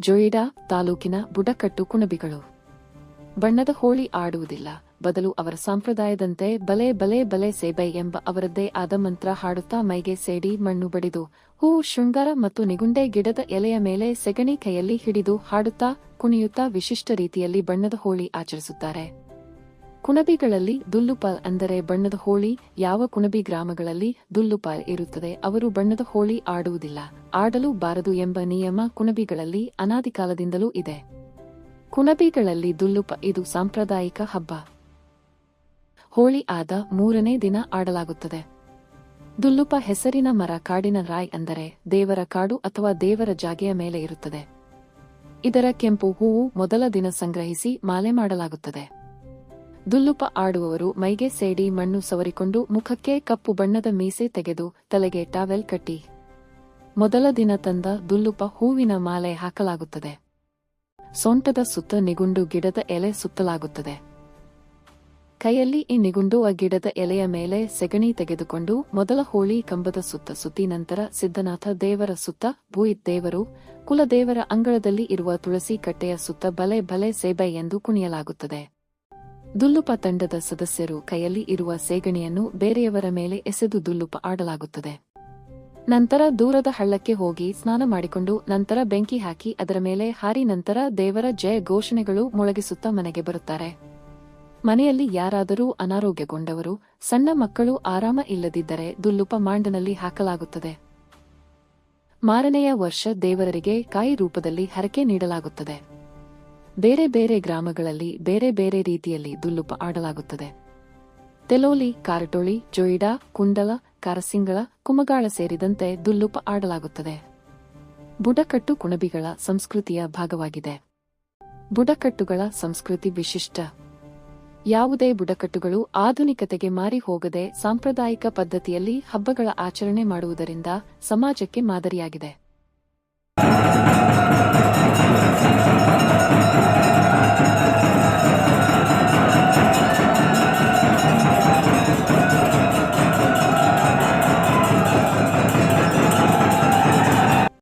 ಜೊಯಿಡಾ ತಾಲೂಕಿನ ಬುಡಕಟ್ಟು ಕುಣಬಿಗಳು ಬಣ್ಣದ ಹೋಳಿ ಆಡುವುದಿಲ್ಲ, ಬದಲು ಅವರ ಸಂಪ್ರದಾಯದಂತೆ ಬಲೆ ಬಲೆ ಬಲೆ ಸೇಬೈ ಎಂಬ ಅವರದ್ದೇ ಆದ ಮಂತ್ರ ಹಾಡುತ್ತಾ ಮೈಗೆ ಸೇಡಿ ಮಣ್ಣು ಬಡಿದು ಹೂವು ಶೃಂಗಾರ ಮತ್ತು ನಿಗುಂಡೆ ಗಿಡದ ಎಲೆಯ ಮೇಲೆ ಸೆಗಣಿ ಕೈಯಲ್ಲಿ ಹಿಡಿದು ಹಾಡುತ್ತಾ ಕುಣಿಯುತ್ತಾ ವಿಶಿಷ್ಟ ರೀತಿಯಲ್ಲಿ ಬಣ್ಣದ ಹೋಳಿ ಆಚರಿಸುತ್ತಾರೆ. ಕುಣಬಿಗಳಲ್ಲಿ ದುಲ್ಲುಪಾಲ್ ಅಂದರೆ ಬಣ್ಣದ ಹೋಳಿ. ಯಾವ ಕುಣಬಿ ಗ್ರಾಮಗಳಲ್ಲಿ ದುಲ್ಲುಪಾಲ್ ಇರುತ್ತದೆ ಅವರು ಬಣ್ಣದ ಹೋಳಿ ಆಡುವುದಿಲ್ಲ, ಆಡಲು ಬಾರದು ಎಂಬ ನಿಯಮ ಕುಣಬಿಗಳಲ್ಲಿ ಅನಾದಿ ಕಾಲದಿಂದಲೂ ಇದೆ. ಕುಣಬಿಗಳಲ್ಲಿ ದುಲ್ಲುಪ ಇದು ಸಾಂಪ್ರದಾಯಿಕ ಹಬ್ಬ. ಹೋಳಿ ಆದ 3ನೇ ದಿನ ಆಡಲಾಗುತ್ತದೆ. ದುಲ್ಲುಪ ಹೆಸರಿನ ಮರ ಕಾಡಿನ ರಾಯ್ ಅಂದರೆ ದೇವರ ಕಾಡು ಅಥವಾ ದೇವರ ಜಾಗೆಯ ಮೇಲೆ ಇರುತ್ತದೆ. ಇದರ ಕೆಂಪು ಹೂವು ಮೊದಲ ದಿನ ಸಂಗ್ರಹಿಸಿ ಮಾಲೆ ಮಾಡಲಾಗುತ್ತದೆ. ದುಲ್ಲುಪ ಆಡುವವರು ಮೈಗೆ ಸೇಡಿ ಮಣ್ಣು ಸವರಿಕೊಂಡು ಮುಖಕ್ಕೆ ಕಪ್ಪು ಬಣ್ಣದ ಮೀಸೆ ತೆಗೆದು ತಲೆಗೆ ಟಾವೆಲ್ ಕಟ್ಟಿ ಮೊದಲ ದಿನ ತಂದ ದುಲ್ಲುಪ ಹೂವಿನ ಮಾಲೆ ಹಾಕಲಾಗುತ್ತದೆ. ಸೊಂಟದ ಸುತ್ತ ನಿಗುಂಡು ಗಿಡದ ಎಲೆ ಸುತ್ತಲಾಗುತ್ತದೆ. ಕೈಯಲ್ಲಿ ಈ ನಿಗುಂಡು ಆ ಗಿಡದ ಎಲೆಯ ಮೇಲೆ ಸೆಗಣಿ ತೆಗೆದುಕೊಂಡು ಮೊದಲ ಹೋಳಿ ಕಂಬದ ಸುತ್ತ ಸುತ್ತಿ ನಂತರ ಸಿದ್ಧನಾಥ ದೇವರ ಸುತ್ತ ಭೂಯಿತ್ ದೇವರು ಕುಲದೇವರ ಅಂಗಳದಲ್ಲಿ ಇರುವ ತುಳಸಿ ಕಟ್ಟೆಯ ಸುತ್ತ ಬಲೆ ಬಲೆ ಸೇಬೈ ಎಂದು ಕುಣಿಯಲಾಗುತ್ತದೆ. ದುಲ್ಲುಪ ತಂಡದ ಸದಸ್ಯರು ಕೈಯಲ್ಲಿ ಇರುವ ಸೇಗಣಿಯನ್ನು ಬೇರೆಯವರ ಮೇಲೆ ಎಸೆದು ದುಲ್ಲುಪ ಆಡಲಾಗುತ್ತದೆ. ನಂತರ ದೂರದ ಹಳ್ಳಕ್ಕೆ ಹೋಗಿ ಸ್ನಾನ ಮಾಡಿಕೊಂಡು ನಂತರ ಬೆಂಕಿ ಹಾಕಿ ಅದರ ಮೇಲೆ ಹಾರಿ ನಂತರ ದೇವರ ಜಯ ಘೋಷಣೆಗಳು ಮೊಳಗಿಸುತ್ತಾ ಮನೆಗೆ ಬರುತ್ತಾರೆ. ಮನೆಯಲ್ಲಿ ಯಾರಾದರೂ ಅನಾರೋಗ್ಯಗೊಂಡವರು, ಸಣ್ಣ ಮಕ್ಕಳು ಆರಾಮ ಇಲ್ಲದಿದ್ದರೆ ದುಲ್ಲುಪ ಮಾಂಡನಲ್ಲಿ ಹಾಕಲಾಗುತ್ತದೆ. ಮಾರನೆಯ ವರ್ಷ ದೇವರರಿಗೆ ಕಾಯಿ ರೂಪದಲ್ಲಿ ಹರಕೆ ನೀಡಲಾಗುತ್ತದೆ. ಬೇರೆ ಬೇರೆ ಗ್ರಾಮಗಳಲ್ಲಿ ಬೇರೆ ಬೇರೆ ರೀತಿಯಲ್ಲಿ ದುಲ್ಲುಪ ಆಡಲಾಗುತ್ತದೆ. ತೆಲೋಲಿ, ಕಾರಟೋಳಿ, ಜೊಯಿಡಾ, ಕುಂಡಲ, ಕಾರಸಿಂಗಳ, ಕುಮಗಾಳ ಸೇರಿದಂತೆ ದುಲ್ಲುಪ ಆಡಲಾಗುತ್ತದೆ. ಬುಡಕಟ್ಟು ಕುಣಬಿಗಳ ಸಂಸ್ಕೃತಿಯ ಭಾಗವಾಗಿದೆ. ಬುಡಕಟ್ಟುಗಳ ಸಂಸ್ಕೃತಿ ವಿಶಿಷ್ಟ. ಯಾವುದೇ ಬುಡಕಟ್ಟುಗಳು ಆಧುನಿಕತೆಗೆ ಮಾರಿ ಹೋಗದೆ ಸಾಂಪ್ರದಾಯಿಕ ಪದ್ಧತಿಯಲ್ಲಿ ಹಬ್ಬಗಳ ಆಚರಣೆ ಮಾಡುವುದರಿಂದ ಸಮಾಜಕ್ಕೆ ಮಾದರಿಯಾಗಿದೆ.